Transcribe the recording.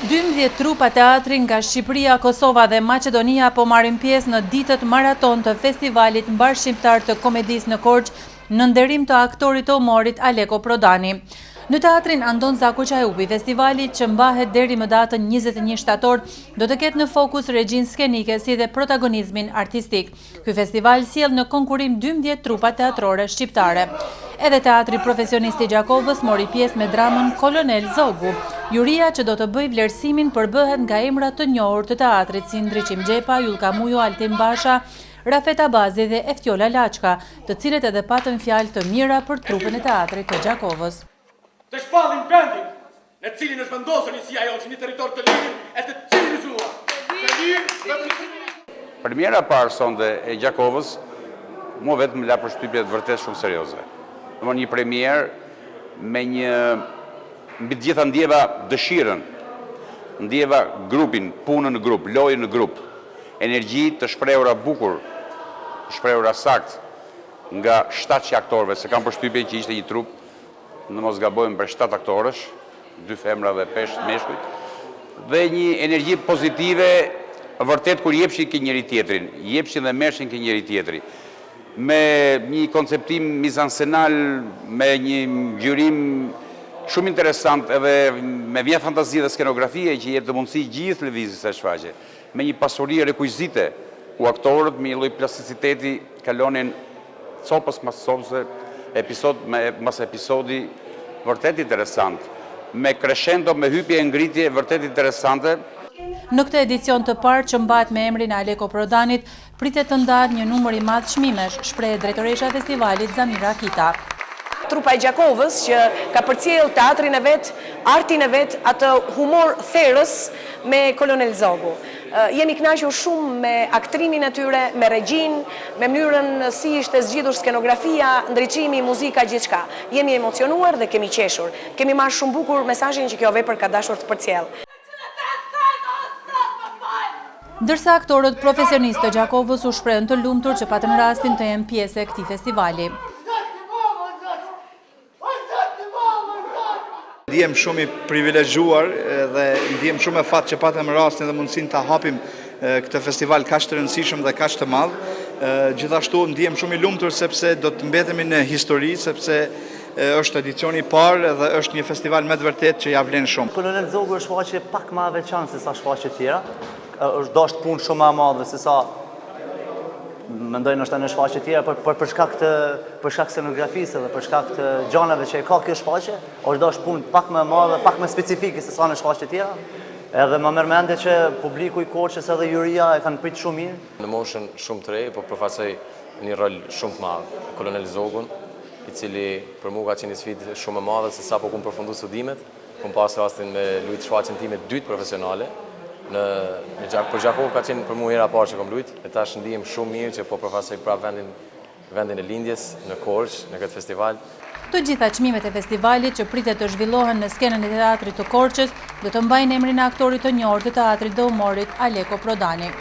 12 trupa teatri nga Shqipëria, Kosova dhe Maqedonia po marrin pjesë në ditët maraton të festivalit mbarshimtar të komedisë në Korçë në nderim të aktorit të humorit Aleko Prodani. Në teatrin Andon Zaku Qajubi, festivali që mbahet deri më datën 21 shtator, do të ketë në fokus regjinë skenike si dhe protagonizmin artistik. Ky festival sjell në konkurim 12 trupa teatrore shqiptare. Edhe teatri profesionisti Gjakovës mori pjesë me dramën Kolonel Zogu. Juria që do të bëj vlerësimin përbëhet nga emra të njohur të teatrit si Ndriçim Gjepa, Julka Mujo, Altin Basha, Rafet Abazi dhe Eftjola Laçka, të cilët edhe patën fjalë të mira për trupën e teatrit të Gjakovës. Të shpallin vendin në cilin është vendosur njësia jonë si një territor të ligjit e të civilizuar. Premiera parë sonde e Gjakovës mu vetë më la përshtypje të vërtet shumë serioze. Një premier me një mbi të gjitha ndjeva dëshirën, ndjeva grupin, punën në grup, lojën në grup, energji të shprehura bukur, të shprehura sakt nga 700 aktorëve, se kam përshtypje që ishte një trup, në mos gabojmë për 7 aktorësh, 2 femra dhe 5 meshkujt, dhe një energji pozitive vërtet kur jepshin ke njëri tjetrin, jepshin dhe mershin ke njëri tjetri. Me një konceptim mizansenal, me një gjyrim shumë interesant edhe me vjen fantazi dhe skenografie që jep të mundësi gjithë lëvizjes së shfaqje, me një pasuri rekuizite ku aktorët me një lloj plasticiteti kalonin copës mas copëse, episod mas episodi vërtet interesant, me crescendo, me hypje e ngritje vërtet interesante. Në këtë edicion të parë që mbahet me emrin Aleko Prodanit, pritet të ndahet një numër i madh çmimesh, shpreh drejtoresha e festivalit Zamira Kita. Trupa e Gjakovës që ka përcjell teatrin e vet, artin e vet, atë humor therrës me Kolonel Zogu. Jemi kënaqur shumë me aktrimin e tyre, me regjin, me mënyrën si ishte zgjidhur skenografia, ndriçimi, muzika, gjithçka. Jemi emocionuar dhe kemi qeshur. Kemi marrë shumë bukur mesazhin që kjo vepër ka dashur të përcjell. Ndërsa aktorët profesionistë të Gjakovës u shprehën të lumtur që patën rastin të jenë pjesë e këtij festivali. Ndihem shumë i privilegjuar dhe ndihem shumë e fat që patëm rastin dhe mundësinë ta hapim këtë festival kaq të rëndësishëm dhe kaq të madh. Gjithashtu ndihem shumë i lumtur sepse do të mbetemi në histori, sepse është edicioni i parë dhe është një festival me të vërtetë që ja vlen shumë. Kolonel Zogu është shfaqje pak më e veçantë se sa shfaqjet tjera. Është dashur punë shumë më e madhe se sa mendojnë është në shfaqje tjera për shkak scenografisë dhe për shkak të gjanave që e ka kjo shfaqje, është dashur punë pak më e madhe, pak më specifike se sa në shfaqje tjera. Edhe më merr mendje që publiku i Korçës edhe juria e kanë pritur shumë mirë. Në moshën shumë të re, po përfaqësoj një rol shumë të madh, Kolonel Zogun, i cili për mua ka qenë një sfidë shumë e madhe se sa po kum përfundu studimet, kum pas rastin me luajt shfaqjen time dytë profesionale. Për Gjakovë ka qenë për mua hera parë që kom luajt, e tash ndihem shumë mirë që po përfaqësoj prapë vendin e lindjes në Korçë, në këtë festival. Të gjitha çmimet e festivalit që pritet të zhvillohen në skenën e teatrit të Korçës do të mbajnë emrin e aktorit të njohur të teatrit dhe humorit Aleko Prodani.